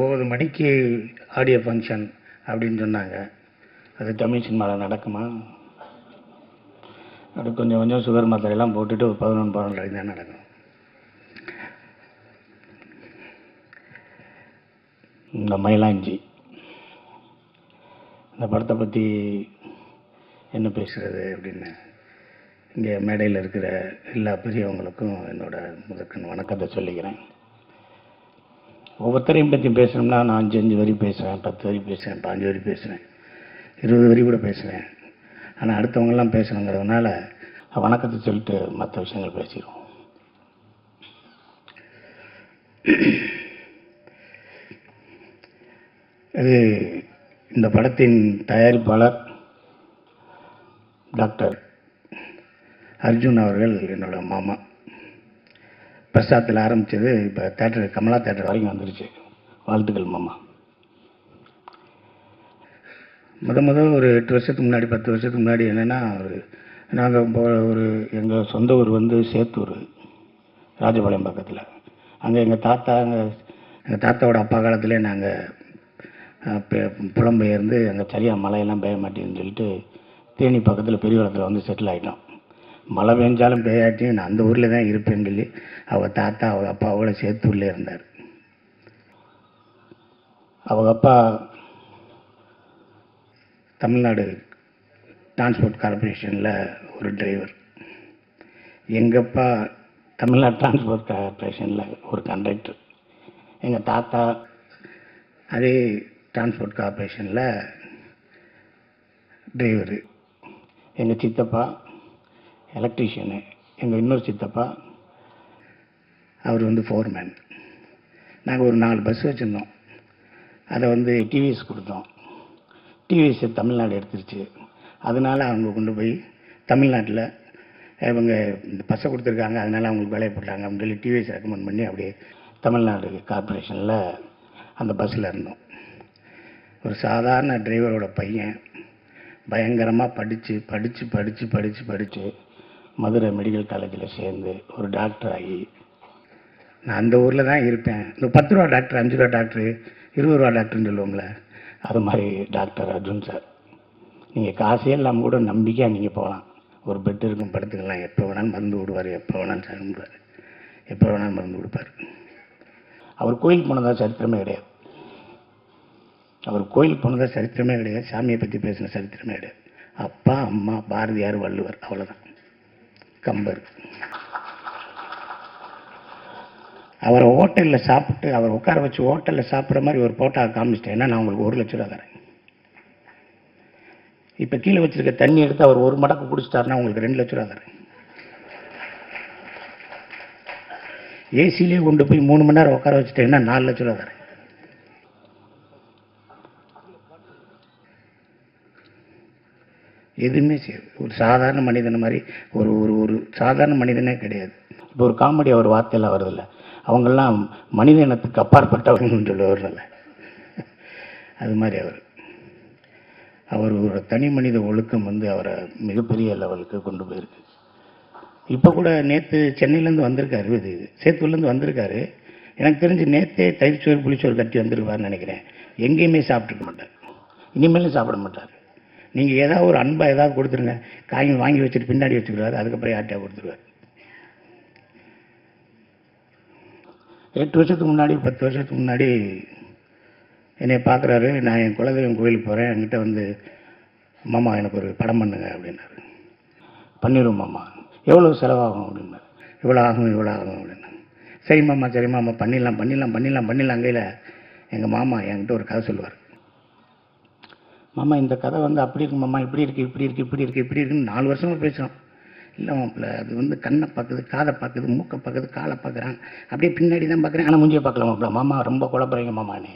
9 மணிக்கு audio function அப்படின்னு சொன்னாங்க. அது தமிழ் சினிமாவில் நடக்குமா? அப்படி கொஞ்சம் கொஞ்சம் சுகர் மாத்திரையெல்லாம் போட்டுட்டு ஒரு 11 தான் நடக்கும். இந்த மயிலாஞ்சி இந்த படத்தை பற்றி என்ன பேசுகிறது அப்படின்னு இங்கே மேடையில் இருக்கிற எல்லா பெரியவங்களுக்கும் என்னோட முதற்கண் வணக்கத்தை சொல்லிக்கிறேன். ஒவ்வொருத்தரையும் பற்றி பேசணும்னா நான் 5 வரி பேசுவேன், 10 வரி பேசுவேன், 15 வரி பேசுவேன், 20 வரி கூட பேசுவேன். ஆனால் அடுத்தவங்கெல்லாம் பேசணுங்கிறதுனால வணக்கத்தை சொல்லிட்டு மற்ற விஷயங்கள் பேசிடுவோம். இது இந்த படத்தின் தயாரிப்பாளர் டாக்டர் அர்ஜுன் அவர்கள் என்னோட மாமா. பிரசாத்தில் ஆரம்பித்தது இப்போ தேட்டர், கமலா தேட்டர் வரைக்கும் வந்துருச்சு. வாழ்த்துக்கள் மாமா. முதல் ஒரு 8 வருஷத்துக்கு முன்னாடி 10 வருஷத்துக்கு முன்னாடி என்னென்னா, நாங்கள் எங்கள் சொந்த ஊர் வந்து சேத்தூர், ராஜபாளையம் பக்கத்தில். அங்கே எங்கள் தாத்தாவோட அப்பா காலத்திலே நாங்கள் புலம்பெயர்ந்து அங்கே சரியாக மழையெல்லாம் பெய்ய மாட்டேன்னு சொல்லிட்டு தேனி பக்கத்தில் பெரியவளத்தில் வந்து செட்டில் ஆகிட்டோம். மழை பெஞ்சாலும் பெய்யாட்டியும் நான் அந்த ஊரில் தான் இருப்பேன்னு சொல்லி அவங்க தாத்தா அவங்க அப்பாவோட சேத்தூர்லே இருந்தார். அவங்க அப்பா தமிழ்நாடு டிரான்ஸ்போர்ட் கார்பரேஷனில் ஒரு டிரைவர், எங்கள் அப்பா தமிழ்நாடு டிரான்ஸ்போர்ட் கார்பரேஷனில் ஒரு கண்டக்டர், எங்கள் தாத்தா அதே டிரான்ஸ்போர்ட் கார்பரேஷனில் டிரைவரு, எங்கள் சித்தப்பா எலக்ட்ரீஷியனு, எங்கள் இன்னொரு சித்தப்பா அவர் வந்து ஃபோர்மேன். நாங்கள் ஒரு 4 பஸ் வச்சுருந்தோம். அதை வந்து டிவிஎஸ் கொடுத்தோம். டிவிஎஸ் தமிழ்நாடு எடுத்துருச்சு. அதனால் அவங்க கொண்டு போய் தமிழ்நாட்டில் இவங்க இந்த பஸ்ஸை கொடுத்துருக்காங்க, அதனால் அவங்களுக்கு வேலையை போட்டாங்க அப்படின்னு சொல்லி டிவிஎஸ் ரெக்கமெண்ட் பண்ணி அப்படியே தமிழ்நாடு கார்பரேஷனில் அந்த பஸ்ஸில் இருந்தோம். ஒரு சாதாரண டிரைவரோட பையன் பயங்கரமாக படித்து மதுரை மெடிக்கல் காலேஜில் சேர்ந்து ஒரு டாக்டர் ஆகி, நான் அந்த ஊரில் தான் இருப்பேன். இந்த 10 ரூபா டாக்டர், 5 ரூபா டாக்டரு, 20 ரூபா டாக்டர்னு சொல்லுவோம்ல, அது மாதிரி டாக்டர் அர்ஜுன் சார். நீங்கள் காசே இல்லாமல் கூட நம்பிக்கையாக நீங்கள் போகலாம். ஒரு பெட் இருக்கும், படுத்துக்கலாம். எப்போ வேணாலும் மருந்து விடுவார், எப்போ வேணாலும் சாப்பிடுவார், எப்போ வேணாலும் மருந்து கொடுப்பார். அவர் கோயிலுக்கு போனதா சரித்திரமே கிடையாது. சாமியை பற்றி பேசின சரித்திரமே கிடையாது. அப்பா, அம்மா, பாரதியார், வள்ளுவர், அவ்வளோதான். கம்பர். அவரை ஹோட்டலில் சாப்பிட்டு, அவர் உட்கார வச்சு ஹோட்டலில் சாப்பிட்ற மாதிரி ஒரு போட்டோ காமிச்சிட்டேன்னா நான் உங்களுக்கு 1 லட்ச ரூபா தரேன். இப்போ கீழே வச்சிருக்க தண்ணி எடுத்து அவர் 1 மடக்கு குடிச்சிட்டாருன்னா உங்களுக்கு 2 லட்ச ரூபா தரேன். ஏசிலேயே கொண்டு போய் 3 மணி நேரம் உட்கார வச்சுட்டேன்னா 4 லட்ச ரூபா தரேன். எதுவுமே செய்யாது. ஒரு சாதாரண மனிதனை மாதிரி ஒரு சாதாரண மனிதனே கிடையாது. இப்போ ஒரு காமெடி அவர் வார்த்தையெல்லாம் வருதில்ல, அவங்கெல்லாம் மனித இனத்துக்கு அப்பாற்பட்டவங்கன்னு சொல்லுவார்ல, அது மாதிரி அவர் ஒரு தனி மனித ஒழுக்கம் வந்து அவரை மிகப்பெரிய லெவலுக்கு கொண்டு போயிருக்கு. இப்போ கூட நேற்று சென்னையிலேருந்து வந்திருக்காரு, இது சேத்தூர்லேருந்து வந்திருக்காரு. எனக்கு தெரிஞ்சு நேற்றே தயிர்ச்சோறு புளிச்சோறு கட்டி வந்துருவார்னு நினைக்கிறேன். எங்கேயுமே சாப்பிட்டுக்க மாட்டார், இனிமேலும் சாப்பிட மாட்டார். நீங்கள் ஏதாவது ஒரு அன்பாக ஏதாவது கொடுத்துருங்க, காய் வாங்கி வச்சுட்டு பின்னாடி வச்சுக்கிறாரு, அதுக்கப்புறம் யார்கிட்டயா கொடுத்துருவார். 8 வருஷத்துக்கு முன்னாடி 10 வருஷத்துக்கு முன்னாடி என்னை பார்க்குறாரு. நான் என் குலதெய்வம் கோயிலுக்கு போகிறேன், என்கிட்ட வந்து மாமா எனக்கு ஒரு படம் பண்ணுங்க அப்படின்னாரு. பண்ணிடுவோம் மாமா. எவ்வளோ செலவாகும் அப்படின்னாரு. இவ்வளோ ஆகும் அப்படின்னா, சரி மாமா பண்ணிடலாம். கையில் எங்கள் மாமா என்கிட்ட ஒரு கதை சொல்லுவார். மாமா இந்த கதை வந்து அப்படி இருக்கு மாமா, இப்படி இருக்குன்னு 4 வருஷமாக பேசுகிறோம். இல்லை மாப்பிள்ள, அது வந்து கண்ணை பார்க்குது, காதை பார்க்குது, மூக்கை பார்க்குது, காலை பார்க்குறான், அப்படியே பின்னாடி தான் பார்க்குறேன், ஆனால் மூஞ்சியை பார்க்கல மாப்பிள்ள. மாமா ரொம்ப குழப்பறீங்க மாமானே.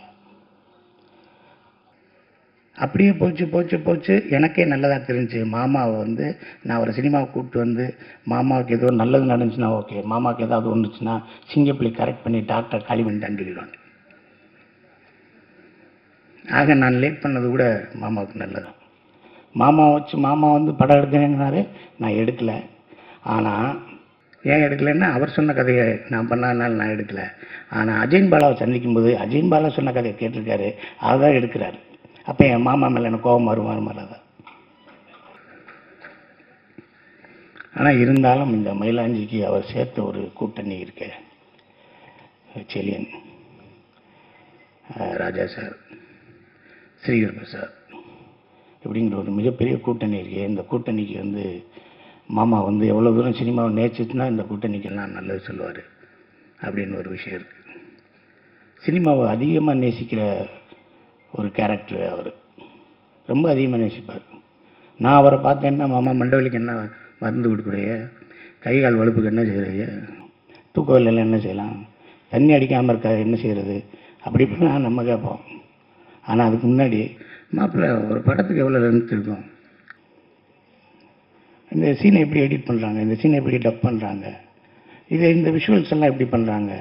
அப்படியே போச்சு. எனக்கே நல்லதாக தெரிஞ்சு மாமாவை வந்து நான் அவரை சினிமாவுக்கு கூப்பிட்டு வந்து, மாமாவுக்கு ஏதோ நல்லது நடந்துச்சுன்னா ஓகே, மாமாவுக்கு ஏதாவது ஒன்றுச்சுன்னா சிங்கப்பிள்ளி கரெக்ட் பண்ணி டாக்டர் காலி பண்ணிட்டான்னு சொல்லிடுவாங்க. ஆக நான் லேட் பண்ணது கூட மாமாவுக்கு நல்லதான். மாமா வந்து படம் எடுத்தேன்னாரு, நான் எடுக்கலை. ஆனால் ஏன் எடுக்கலைன்னா அவர் சொன்ன கதையை நான் பண்ணாதனால நான் எடுக்கலை. ஆனால் அஜயன் பாலாவை சந்திக்கும் போது அஜயன் பாலா சொன்ன கதையை கேட்டிருக்காரு, அதான் எடுக்கிறாரு. அப்போ என் மாமா மேலே எனக்கு கோபம் வருமானதான். ஆனால் இருந்தாலும் இந்த மயிலாஞ்சிக்கு அவர் சேர்த்த ஒரு கூட்டணி இருக்க, செலியன், ராஜா சார், ஸ்ரீகர் பிரசாத் இப்படிங்கிற ஒரு மிகப்பெரிய கூட்டணி இருக்கு. இந்த கூட்டணிக்கு வந்து மாமா வந்து எவ்வளோ தூரம் சினிமாவை நேசிச்சுன்னா இந்த கூட்டணிக்கெல்லாம் நல்லது சொல்லுவார் அப்படின்னு ஒரு விஷயம் இருக்குது. சினிமாவை அதிகமாக நேசிக்கிற ஒரு கேரக்டர் அவர், ரொம்ப அதிகமாக நேசிப்பார். நான் அவரை பார்த்தேன்னா, மாமா மண்டவலிக்கு என்ன மருந்து கொடுக்குறைய, கை கால் வலுப்புக்கு என்ன செய்கிறது, தூக்க வலையில் என்ன செய்யலாம், தண்ணி அடிக்காமல் இருக்க என்ன செய்கிறது, அப்படி இப்படின்னா நம்ம கேட்போம். ஆனால் அதுக்கு முன்னாடி மாப்பிள்ளை ஒரு படத்துக்கு எவ்வளோ லென்த் இருக்கும், இந்த சீனை எப்படி எடிட் பண்ணுறாங்க, இந்த சீனை எப்படி டப் பண்ணுறாங்க, இந்த விஷுவல்ஸ் எல்லாம் எப்படி பண்ணுறாங்க,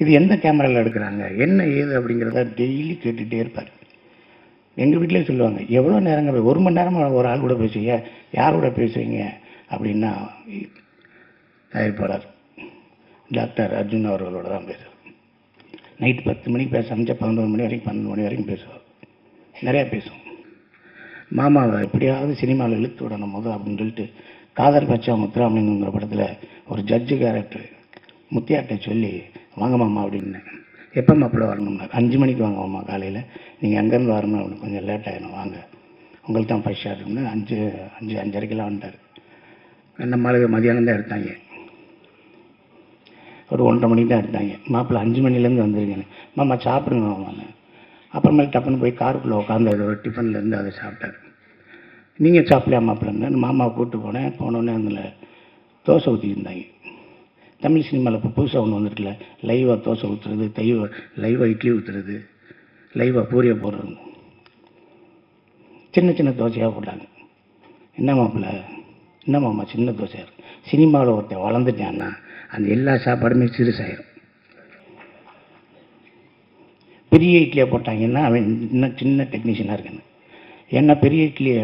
இது எந்த கேமராவில் எடுக்கிறாங்க, என்ன ஏது அப்படிங்கிறத டெய்லி கேட்டுகிட்டே இருப்பார். எங்கள் வீட்டிலே சொல்லுவாங்க, எவ்வளோ நேரங்க 1 மணி நேரமாக ஒரு ஆள் கூட பேசுவீங்க, யார் கூட பேசுவீங்க அப்படின்னா தயாரிப்பாளர் டாக்டர் அர்ஜுன் அவர்களோட தான் பேசுவார். நைட்டு 10 மணிக்கு பேச ஆரம்பிச்சா 11 மணி வரைக்கும் 12 மணி வரைக்கும் பேசுவார். நிறையா பேசுவோம். மாமாவை எப்படியாவது சினிமாவில் இழுத்து விடணும் போது அப்படின்னு சொல்லிட்டு காதல் பச்சா முத்துராமலிங்கங்கிற படத்தில் ஒரு ஜட்ஜு கேரக்டர் முத்தியாட்டை சொல்லி, வாங்க மாமா அப்படின்னு, எப்போ மாப்பிள்ள வரணும்னா 5 மணிக்கு வாங்க மாமா காலையில், நீங்கள் அங்கேருந்து வரணும் அப்படின்னு, கொஞ்சம் லேட் ஆகிடும் வாங்க, உங்களுக்கு தான் ஃபர்ஸ்ட் ஷாட் இருக்குன்னு 5:30 வந்துட்டார். நம்ம ஆளுங்க மதியானம் தான் எடுத்தாங்க, ஒரு 1:30 மணிக்கு தான் எடுத்தாங்க. மாப்பிள்ளை 5 மணிலேருந்து வந்துருங்கன்னு, மாமா சாப்பிடுங்க மாமான்னு. அப்புறமேல் டப்புன்னு போய் காருக்குள்ளே உட்காந்து அது ஒரு டிஃபன்லேருந்து அதை சாப்பிட்டார். நீங்கள் சாப்பிடலையா மாப்பிள்ளன்னு மாமாவை கூப்பிட்டு போனேன். போனோடனே அதில் தோசை ஊற்றிருந்தாங்க. தமிழ் சினிமாவில் இப்போ புதுசாக ஒன்று வந்துருக்குல்ல, லைவாக தோசை ஊற்றுறது, லைவாக இட்லி ஊற்றுறது, லைவாக பூரியை போடுறது, சின்ன சின்ன தோசையாக போட்டாங்க. என்ன மாப்பிள்ளை, என்ன மாமா சின்ன தோசையாக இருக்கு, சினிமாவில் ஒருத்தன் வளர்ந்துட்டான்னா அந்த எல்லா சாப்பாடுமே சிறுசாயிரும். பெரிய இட்லியை போட்டாங்கன்னா அவன் இன்னும் சின்ன டெக்னீஷியனாக இருக்கணும். ஏன்னா பெரிய இட்லியை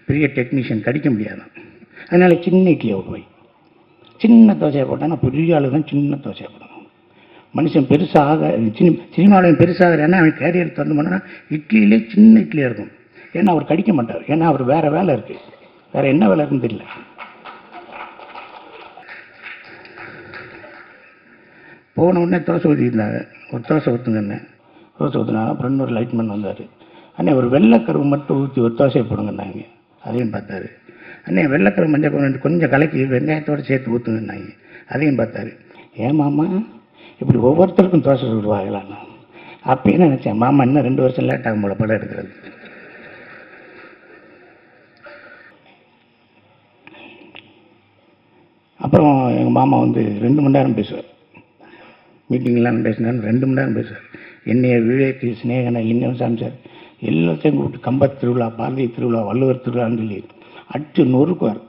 பெரிய டெக்னீஷியன் கடிக்க முடியாது. அதனால் சின்ன இட்லியை போய் சின்ன தோசையை போட்டான்னா பெரிய ஆளு தான் சின்ன தோசையை போடணும். மனுஷன் பெருசாக சினிமாவில் பெருசாகிறேன்னா அவன் கேரியர் திறந்து பண்ணா இட்லியிலே சின்ன இட்லியாக இருக்கும். ஏன்னா அவர் கடிக்க மாட்டார், ஏன்னா அவர் வேறு வேலை இருக்குது, வேறு என்ன வேலை இருக்குன்னு தெரியல. போன உடனே தோசை ஊற்றிருந்தாங்க, ஒரு தோசை ஊற்றுங்கண்ணே, தோசை ஊற்றுனாங்க. அப்புறம் இன்னொரு லைட்மேன் வந்தார். அண்ணே ஒரு வெள்ளைக்கருவு மட்டும் ஊற்றி ஒரு தோசையை போடுங்கன்னாங்க. அதையும் பார்த்தாரு. அண்ணே வெள்ளைக்கருவு மஞ்சள் கொண்டு கொஞ்சம் கலக்கி வெங்காயத்தோடு சேர்த்து ஊற்றுங்கன்னாங்க. அதையும் பார்த்தாரு. ஏன் மாமா இப்படி ஒவ்வொருத்தருக்கும் தோசை சுடுவாங்களாண்ணா. அப்பயே நினச்சேன், மாமா இன்னும் 2 வருஷம் லேட் ஆகும் போல படம் எடுக்கிறது. அப்புறம் எங்கள் மாமா வந்து 2 மணி நேரம் பேசுவார். மீட்டிங்லாம் பேசினாலும் 2 மணி நேரம் பேசுவார். என்னைய விவேக், ஸ்நேகனை, லிங்கம் சாமி சார் எல்லாத்தையும் கூப்பிட்டு கம்பத் திருவிழா, பாரதி திருவிழா, வள்ளுவர் திருவிழான்னு சொல்லி அடிச்சு நொறுக்குவார்.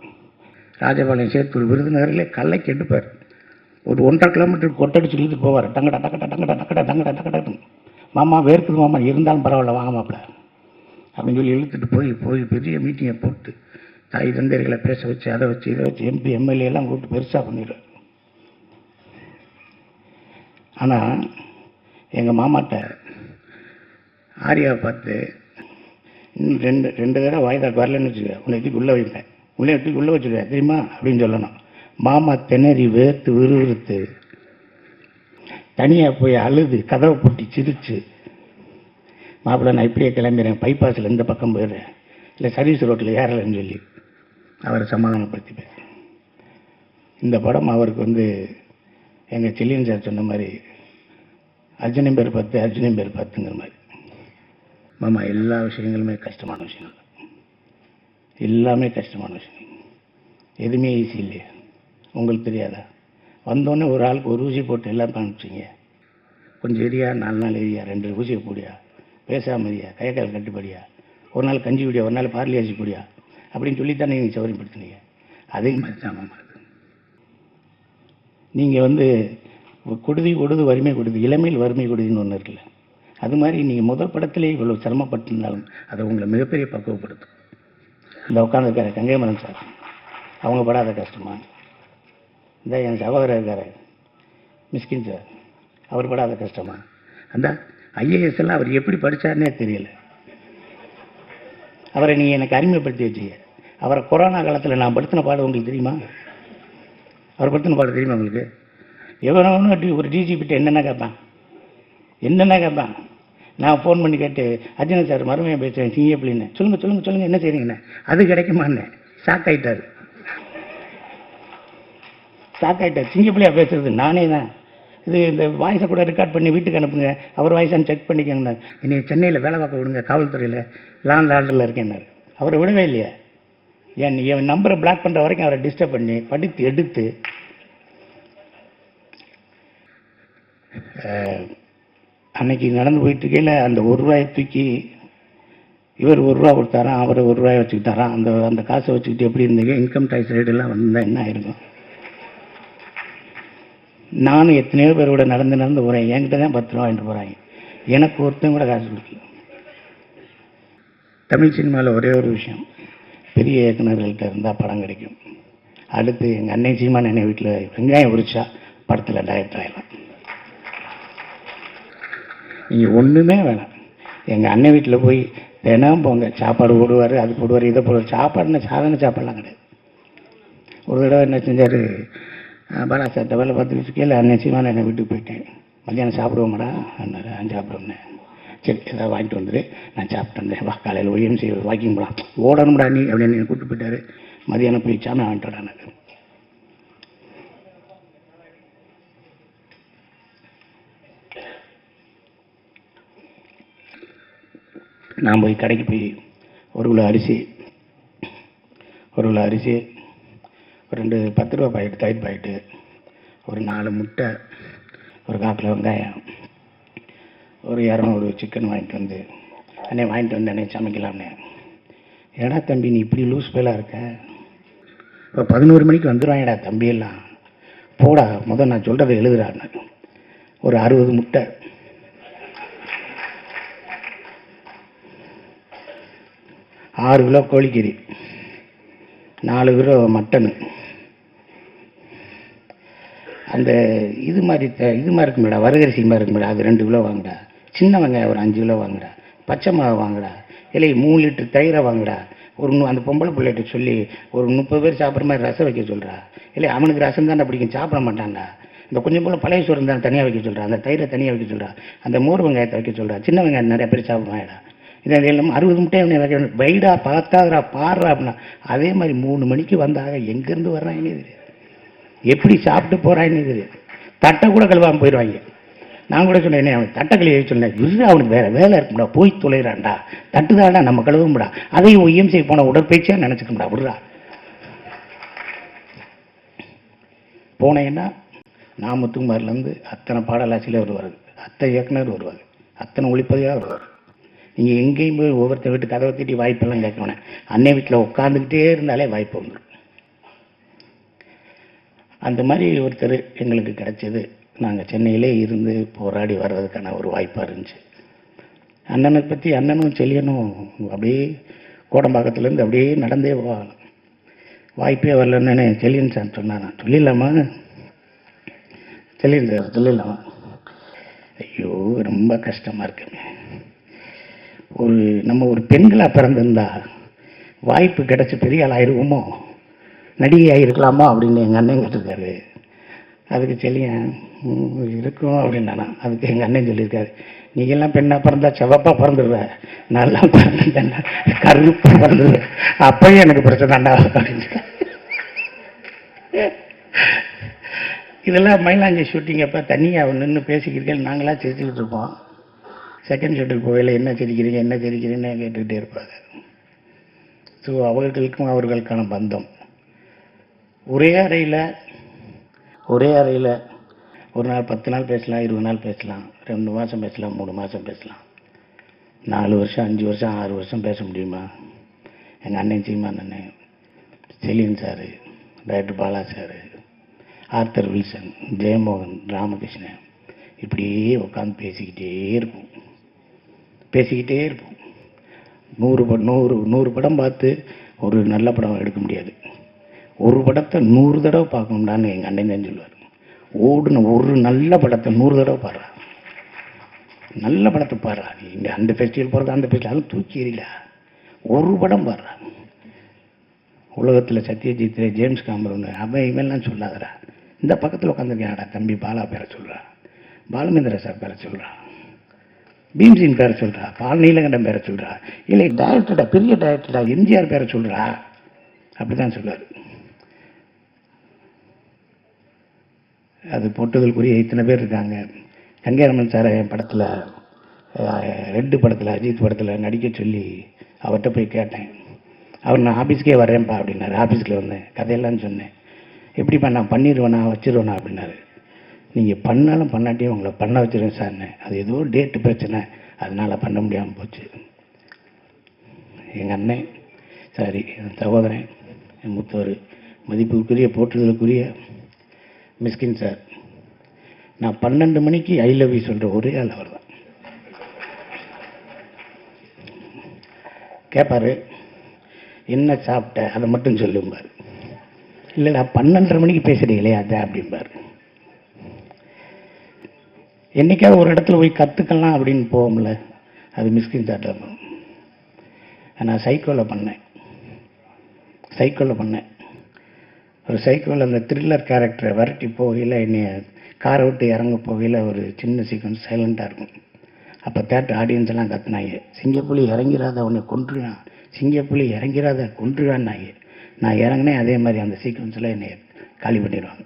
ராஜபாளையம் சேர்த்து விருதுநகரிலே கல்லைக்கு எடுப்பார். ஒரு 1.5 கிலோமீட்டருக்கு கொட்டடிச்சு இழுத்து போவார். டங்கடா டக்கடா டங்கடா டக்கடா டங்கடா டக்கடா. மாமா வேர்க்குது மாமா, இருந்தாலும் பரவாயில்ல வாங்க மாப்பிள்ள அப்படின்னு சொல்லி இழுத்துட்டு போய் பெரிய மீட்டிங்கை போட்டு தாய் தந்தையர்களை பேச வச்சு அதை வச்சு இதை வச்சு MP MLA எல்லாம் கூப்பிட்டு பெருசாக பண்ணிடுவார். ஆனால் எங்கள் மாமாட்ட ஆரியாவை பார்த்து இன்னும் ரெண்டு தடவை வாய்தாக்கு வரலன்னு வச்சுக்க, உன்னை எடுத்து உள்ளே வைப்பேன், உள்ளே வச்சுருவேன் தெரியுமா அப்படின்னு சொல்லணும். மாமா திணறி வேர்த்து விறுவிறுத்து தனியாக போய் அழுது கதவை பூட்டி சிரிச்சு, மாப்பிள்ளை நான் இப்படியே கிளம்பிடுறேன், பைபாஸில் இந்த பக்கம் போயிடுறேன், இல்லை சர்வீஸ் ரோட்டில் ஏறலைன்னு சொல்லி அவரை சமாதானப்படுத்திப்பேன். இந்த படம் அவருக்கு வந்து எங்கள் செல்லியன் சார் சொன்ன மாதிரி அர்ஜுனன் பேர் 10 அர்ஜுனன் பேர் 10ங்கிற மாதிரி. மாமா எல்லா விஷயங்களுமே கஷ்டமான விஷயம், எல்லாமே கஷ்டமான விஷயம், எதுவுமே ஈஸி இல்லையா? உங்களுக்கு தெரியாதா? வந்தோடனே ஒரு ஆளுக்கு ஒரு ஊசி போட்டு எல்லாம் காமிச்சிங்க. கொஞ்சம் எரியா, 4 நாள் எரியா, 2 ஊசியை போடியா, பேசாமல் எரியா, கைக்கால் கட்டுப்படியா, ஒரு நாள் கஞ்சி குடியா, ஒரு நாள் பார்லி அரிசி போடியா அப்படின்னு சொல்லித்தானே நீங்கள் சௌகரியப்படுத்தினீங்க. அதே மாதிரி தான் மாமா. நீங்கள் வந்து கொடுதி கொடுது வறுமை கொடுது, இளமையில் வறுமை கொடுதின்னு ஒன்று இருக்குல்ல, அது மாதிரி நீங்கள் முதல் படத்திலே இவ்வளோ சிரமப்பட்டிருந்தாலும் அதை உங்களை மிகப்பெரிய பக்குவப்படுத்தும். இந்த உட்காந்துருக்காரு கங்கைமரன் சார், அவங்க படாத கஷ்டமா? இந்த என் சகோதரர் இருக்கார் மிஸ்கின் சார், அவர் படாத கஷ்டமா? அந்த ஐஏஎஸ் எல்லாம் அவர் எப்படி படித்தார்னே தெரியல. அவரை நீ எனக்கு அறிமுகப்படுத்தி வச்சுக்க. அவரை கொரோனா காலத்தில் நான் படுத்தின பாடு உங்களுக்கு தெரியுமா? அவர் படுத்தின பாடு தெரியுமா உங்களுக்கு? எவனோ ஒரு டிஜிபிட்ட என்னென்ன கேட்பான். நான் ஃபோன் பண்ணி கேட்டு, அர்ஜுனன் சார் மறுமையை பேசுகிறேன் சிங்கப்பிள்ளைன்னு. சொல்லுங்கள் என்ன செய்றீங்கண்ணே? அது கிடைக்குமாண்ணே? ஷாக் ஆகிட்டார். சிங்கப்பிள்ளையா பேசுறது நானே தான். இது இந்த வாய்ஸை கூட ரெக்கார்ட் பண்ணி வீட்டுக்கு அனுப்புங்க, அவர் வாய்ஸான்னு செக் பண்ணிக்கோங்க. என்னை சென்னையில் வேலை பார்க்க விடுங்க, காவல்துறையில் லாண்ட் ஆர்டரில் இருக்கேன்னாரு. அவரை விடவே இல்லையா? என் நம்பரை பிளாக் பண்ணுற வரைக்கும் அவரை டிஸ்டர்ப் பண்ணி படித்து எடுத்து அன்னைக்கு நடந்து போயிட்டு இருக்கையில் அந்த ₹1 தூக்கி இவர் ₹1 கொடுத்தாராம், அவர் ₹1 வச்சுக்கிட்டாராம். அந்த காசை வச்சுக்கிட்டு எப்படி இருந்தீங்க? இன்கம் டேக்ஸ் ரேட்டெல்லாம் வந்தால் என்ன ஆயிருக்கும்? நானும் எத்தனையோ பேரோட நடந்து போகிறேன். என்கிட்ட தான் ₹10 வாங்கிட்டு போகிறாங்க. எனக்கு ஒருத்தன் கூட காசு கொடுக்கல. தமிழ் சினிமாவில் ஒரே ஒரு விஷயம், பெரிய இயக்குநர்கள்ட்ட இருந்தால் படம் கிடைக்கும். அடுத்து எங்கள் அன்னை சீமான் என்னை வீட்டில் வெங்காயம் உரிச்சா படத்தில் டைரக்டர் ஆகிடலாம். நீங்கள் ஒன்றுமே வேணாம். எங்கள் அண்ணன் வீட்டில் போய் தினம் போங்க, சாப்பாடு போடுவார், அது போடுவார், இதை போடுவார். சாப்பாடுன்னு சாதாரண சாப்பாடெலாம் கிடையாது. ஒரு தடவை என்ன செஞ்சார், பாலா சார்ட்ட வேலை பார்த்துக்கிட்டு இருக்கையில் அண்ணன் சீமான் என்னை வீட்டுக்கு போயிட்டேன். மத்தியானம் சாப்பிடுவோம்டா அண்ணாரு. சாப்பிடுவோம்னே. சரி ஏதாவது வாங்கிட்டு வந்துரு, நான் சாப்பிட்டு வந்தேன். வா காலையில் OMC வாக்கிங் போகலாம். ஓடணும்டா நீ அப்படின்னு என்னை கூப்பிட்டு போயிட்டார். மதியானம் போய் சாமி வாங்கிட்டு வரானு. நான் போய் கடைக்கு போய் ஒரு கிலோ அரிசி, ஒரு 2 ₹10 பாக்கெட்டு தயிர் பாக்கெட்டு, ஒரு 4 முட்டை, ஒரு 1/4 கிலோ வெங்காயம், ஒரு 200 சிக்கன் வாங்கிட்டு வந்து அண்ணே சமைக்கலாம்னே. ஏடா தம்பி நீ இப்படி லூஸ் பேலாக இருக்க? இப்போ 11 மணிக்கு வந்துடுவாங்கடா தம்பியெல்லாம், போடா முதல் நான் சொல்கிறத எழுதுறான்னு. ஒரு 60 முட்டை, 6 கிலோ கோழிக்கறி, 4 கிலோ மட்டனு, அந்த இது மாதிரி இருக்கும் மேடா, வரகரிசி மாதிரி இருக்கும் மேடா, அது 2 கிலோ வாங்குடா. சின்ன வெங்காயம் ஒரு 5 கிலோ வாங்குடா. பச்சை மாவு வாங்குடா. இல்லை 3 லிட்டர் தயிரை வாங்குடா. அந்த பொம்பளை பிள்ளைகிட்ட சொல்லி ஒரு 30 பேர் சாப்பிட்ற மாதிரி ரசம் வைக்க சொல்கிறா. இல்லை அவனுக்கு ரசம் தானே பிடிக்கும், சாப்பிட மாட்டான்டா. இந்த கொஞ்சம் போல் பழைய சோறு தான் தனியாக வைக்க சொல்கிறா. அந்த தயிரை தனியாக வைக்க சொல்கிறா. அந்த மோர் வெங்காயத்தை வைக்க சொல்கிறா. சின்ன வெங்காயம் நிறைய பேர் சாப்பிடுவாங்கடா. இதை எல்லாம் 60 முட்டை அவனை வைக்க வைடா பார்த்தாதரா பாடுறா அப்படின்னா. அதே மாதிரி 3 மணிக்கு வந்தாக எங்கேருந்து வர்றாங்கன்னு தெரியாது, எப்படி சாப்பிட்டு போகிறான்னு தெரியாது. தட்டை கூட கழுவாமல் போயிடுவாங்க. நான் கூட சொன்னேன், அவன் தட்டை கழுவி சொன்னேன், இல்லை அவனுக்கு வேறு வேலை இருக்கும்டா, போய் தொலைகிறான்டா, தட்டுதாடா நம்ம கழுவும்டா, அதையும் OMC போன உடற்பயிற்சியாக நினச்சிக்கோம்டா விடுறா. போனேன்னா நான் முத்துக்குமார்லேருந்து அத்தனை பாடலாசியில் வருவார், அத்தனை இயக்குனர் வருவார், அத்தனை ஒளிப்பதிவாக வருவார். நீங்கள் எங்கேயும் போய் ஒவ்வொருத்த வீட்டு கதவை தட்டி வாய்ப்பெல்லாம் கேட்கணும். அன்னை வீட்டில் உட்காந்துக்கிட்டே இருந்தாலே வாய்ப்பு வந்துடும். அந்த மாதிரி ஒருத்தர் எங்களுக்கு கிடைச்சது. நாங்கள் சென்னையிலே இருந்து போராடி வர்றதுக்கான ஒரு வாய்ப்பாக இருந்துச்சு. அண்ணனை பற்றி அண்ணனும் செல்லியனும் அப்படியே கோடம்பாக்கத்துலேருந்து அப்படியே நடந்தே போகலாம். வாய்ப்பே வரலன்னு செல்லியன் சார் சொன்னாங்க. சொல்லிடலாமா? செல்லியன் சார் சொல்லிடலாமா? ஐயோ ரொம்ப கஷ்டமாக இருக்குங்க. நம்ம ஒரு பெண்களாக பிறந்திருந்தா வாய்ப்பு கிடைச்சி பெரிய ஆள் ஆயிடுவோமோ, நடிகை ஆகிருக்கலாமா அப்படின்னு எங்கள் அண்ணன் கேட்டிருக்காரு. அதுக்கு செல்லியன் இருக்கும் அப்படின்னா, அதுக்கு எங்கள் அண்ணன் சொல்லியிருக்காரு, நீங்கள்லாம் பெண்ணாக பிறந்தா செவப்பாக பிறந்துடுவேன், நல்லா பிறந்தேன்டா கருப்பாக பிறந்துடுவேன், அப்பயும் எனக்கு பிரச்சனைடா அப்படின்னு. இதெல்லாம் மயிலாஞ்சி ஷூட்டிங் அப்போ தனியாக நின்று பேசிக்கிறீங்க, நாங்களாம் சிரிச்சுக்கிட்டு இருப்போம். செகண்ட் ஷூட்டுக்கு போகல, என்ன சிரிக்கிறீங்கன்னு கேட்டுக்கிட்டே இருப்பாங்க. ஸோ அவர்களுக்கும் அவர்களுக்கான பந்தம். ஒரே அறையில் ஒரு நாள் 10 நாள் பேசலாம், 20 நாள் பேசலாம், 2 மாதம் பேசலாம், 3 மாதம் பேசலாம், 4 வருஷம் 5 வருஷம் 6 வருஷம் பேச முடியுமா? எங்கள் அண்ணன் சீமான் அண்ணன், செலியன் sir, director Bala sir, Arthur Wilson, Jeyamohan, Ramakrishnan, இப்படியே உட்காந்து பேசிக்கிட்டே இருப்போம். 100 படம் பார்த்து ஒரு நல்ல படம் எடுக்க முடியாது. ஒரு படத்தை 100 தடவை பார்க்கணும்டான்னு எங்கள் அண்ணன் தான் சொல்லுவார். ஓடுன ஒரு நல்ல படத்தை 100 தடவை பாடுறா. நல்ல படத்தை பாடுறா. நீ இந்த அந்த ஃபெஸ்டிவல் போகிறது, அந்த ஃபெஸ்டிவல் அதுவும் தூக்கி எறியல. ஒரு படம் பாடுறா. உலகத்தில் சத்யஜித், ஜேம்ஸ் காமரூன், அவன் இவெல்லாம் சொல்லாதடா. இந்த பக்கத்தில் உட்காந்துருக்காடா தம்பி பாலா பேரை சொல்கிறா, பாலுமேந்திர சார் பேரை சொல்கிறா, பீம்சின் பேரை சொல்கிறா, பால் நீலகண்டம் பேரை சொல்கிறா, இல்லை டைரக்டர்டா, பெரிய டைரக்டர்டா எம்ஜிஆர் பேரை சொல்கிறா. அப்படி தான் சொல்லுவார். அது போட்டதற்குரிய இத்தனை பேர் இருக்காங்க. கங்கைரமன் சார் என் படத்தில், ரெட்டு படத்தில், அஜித் படத்தில் நடிக்க சொல்லி அவர்கிட்ட போய் கேட்டேன். அவர் நான் ஆஃபீஸ்க்கே வரேன்ப்பா அப்படின்னாரு. ஆஃபீஸில் வந்தேன், கதையெல்லாம் சொன்னேன். எப்படிப்பா நான் பண்ணிடுவேனா வச்சிருவேனா அப்படின்னாரு. நீங்கள் பண்ணாலும் பண்ணாட்டியும் உங்களை பண்ண வச்சிருவேன் சார்னு. அது ஏதோ டேட்டு பிரச்சனை, அதனால் பண்ண முடியாமல் போச்சு. எங்கள் அண்ணன் சாரி என் சகோதரன், என் மூத்தவர், மதிப்புக்குரிய போற்றுதலுக்குரிய மிஸ்கின் சார், நான் 12 மணிக்கு ஐ லவ் யூ சொல்கிற ஒரே ஆள் அவர் தான். கேட்பார், என்ன சாப்பிட்ட அதை மட்டும் சொல்லும்பார். இல்லை நான் 12:30 மணிக்கு பேசுகிறீங்களே அதான் அப்படிம்பார். என்றைக்காவது ஒரு இடத்துல போய் கற்றுக்கலாம் அப்படின்னு போவோம்ல, அது மிஸ்கின் சார்ட்ட. நான் சைக்கோவில் பண்ணேன். ஒரு சைக்கோவில் அந்த த்ரில்லர் கேரக்டரை விரட்டி போகையில், என்னை காரை விட்டு இறங்க போகையில் ஒரு சின்ன சீக்வன்ஸ் சைலண்ட்டாக இருக்கும். அப்போ தேட்டர் ஆடியன்ஸ் எல்லாம் கத்துனாங்க, சிங்கப்புலி இறங்கிறாத அவனை கொன்றுவான், சிங்கப்புலி இறங்கிறாத கொன்றுவான்னாங்க. நான் இறங்கினேன், அதே மாதிரி அந்த சீக்வன்ஸில் என்னை காலி பண்ணிடுவாங்க.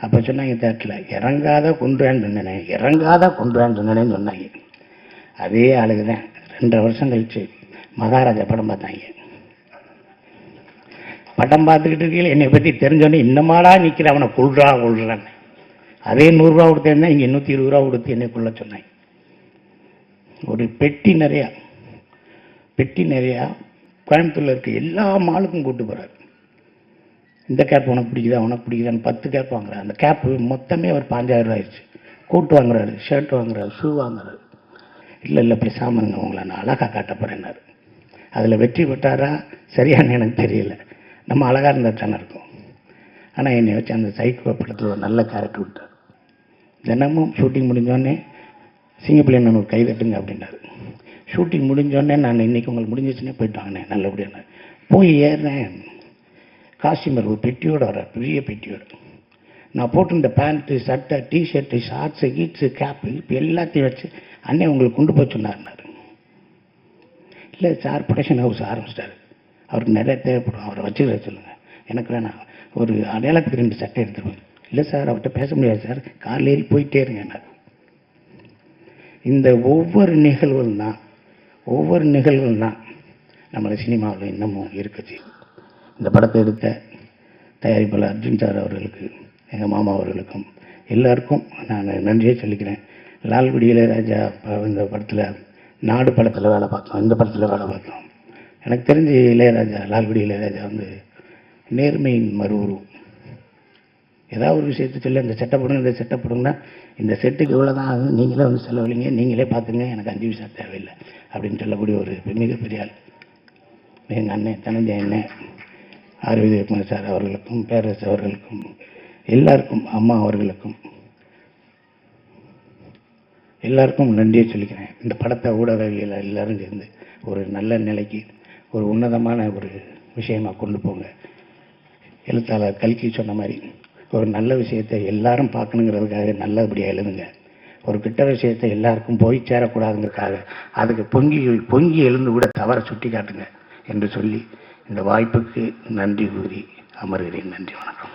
அப்போ சொன்னாங்க தேட்டரில், இறங்காத கொன்றுவான்னு சொன்னேனே, இறங்காத கொன்றுவான்னு சொன்னேன்னு சொன்னாங்க. அதே ஆளுக்கு தான் 2 வருஷம் கழிச்சு மகாராஜா படம் பார்த்தாங்க. படம் பார்த்துக்கிட்டு இருக்கையில் என்னை பற்றி தெரிஞ்சோடனே, இன்னமாடா நிற்கிற அவனை கொள்றான்னு. அதே 100 ரூபா கொடுத்தேன்னா இங்கே 120 ரூபா கொடுத்து என்னை கொள்ள சொன்னாங்க. ஒரு பெட்டி நிறையா கோயம்புத்தூரில் இருக்க எல்லா மாலுக்கும் கூப்பிட்டு போகிறார். இந்த கேப் உனக்கு பிடிக்குதான்னு 10 கேப் வாங்குறாரு. அந்த கேப்பு மொத்தமே ஒரு 5000 ரூபா ஆயிடுச்சு. கோட் வாங்குறாரு, ஷர்ட் வாங்குறாரு, ஷூ வாங்குறாரு. இல்லை பேசாமங்க, உங்களை நான் அழகாக காட்ட போகிறேன்னாரு. அதில் வெற்றி பெற்றாரா சரியான எனக்கு தெரியல. நம்ம அழகாக இருந்தால் தானே இருக்கும். ஆனால் என்னை வச்சு அந்த சைக்கோ படத்தில் ஒரு நல்ல கேரக்டர் விட்டார். தினமும் ஷூட்டிங் முடிஞ்சோடனே சிங்கப்பிள்ளை நான் ஒரு கைதட்டுங்க அப்படின்னாரு. ஷூட்டிங் முடிஞ்சோடனே நான் இன்றைக்கி உங்களுக்கு முடிஞ்சிச்சுன்னே போயிட்டு வாங்கினேன் நல்லபடியான. போய் ஏறுறேன், காஸ்டியூமர் ஒரு பெட்டியோடு வர்றார், பெரிய பெட்டியோடு. நான் போட்டிருந்த பேண்ட்டு, சட்டை, டிஷர்ட்டு, ஷார்ட்ஸு, கீட்ஸு, கேப்பு இப்போ எல்லாத்தையும் வச்சு அண்ணன் உங்களுக்கு கொண்டு போய் சொன்னார்னாரு. இல்லை சார் ப்ரொடக்ஷன் ஹவுஸ் ஆரம்பிச்சிட்டாரு, அவருக்கு நிறைய தேவைப்படும், அவரை வச்சுக்கிற சொல்லுங்கள். எனக்கு வேணாம், ஒரு அடையாளத்துக்கு 2 சட்டை எடுத்துருவேன். இல்லை சார் அவர்கிட்ட பேச முடியாது சார், காரில் ஏறி போயிட்டே இருங்கன்னார். இந்த ஒவ்வொரு நிகழ்வுகள் தான் நம்மளை சினிமாவில் இன்னமும் இருக்குது. இந்த படத்தை எடுத்த தயாரிப்பாளர் அர்ஜுன் சார் அவர்களுக்கு, எங்கள் மாமா அவர்களுக்கும் எல்லாருக்கும் நான் நன்றியே சொல்லிக்கிறேன். லால்குடி இளையராஜா இந்த படத்தில், நாடு படத்தில் வேலை பார்த்தோம், இந்த படத்தில் வேலை பார்த்தோம். எனக்கு தெரிஞ்சு இளையராஜா, லால்குடி இளையராஜா வந்து நேர்மையின் மறுவுருவம். ஏதாவது ஒரு விஷயத்தை சொல்லி அந்த செட்டப்படுங்க, இந்த செட்டப்படுங்கன்னா இந்த செட்டுக்கு இவ்வளோ தான் ஆகும், நீங்களே வந்து செலவழிங்க, நீங்களே பார்த்துங்க, எனக்கு 5 பைசா தேவையில்லை அப்படின்னு சொல்லக்கூடிய ஒரு மிகப்பெரிய ஆள். எங்கள் அண்ணன் தனஞ்சய அண்ணன், ஆர்வி குமார் சார் அவர்களுக்கும், பேரரசு அவர்களுக்கும், எல்லாருக்கும், அம்மா அவர்களுக்கும் எல்லாருக்கும் நன்றியை சொல்லிக்கிறேன். இந்த படத்தை ஊடகவியல் எல்லோரும் சேர்ந்து ஒரு நல்ல நிலைக்கு, ஒரு உன்னதமான ஒரு விஷயமாக கொண்டு போங்க. எழுத்தாளர் கல்கி சொன்ன மாதிரி ஒரு நல்ல விஷயத்தை எல்லாரும் பார்க்கணுங்கிறதுக்காக நல்லபடியாக எழுதுங்க. ஒரு கெட்ட விஷயத்தை எல்லாருக்கும் போய் சேரக்கூடாதுங்கிறதுக்காக அதுக்கு பொங்கி எழுந்து கூட தவற சுட்டி காட்டுங்க என்று சொல்லி இந்த வாய்ப்புக்கு நன்றி கூறி அமர்கிறேன். நன்றி, வணக்கம்.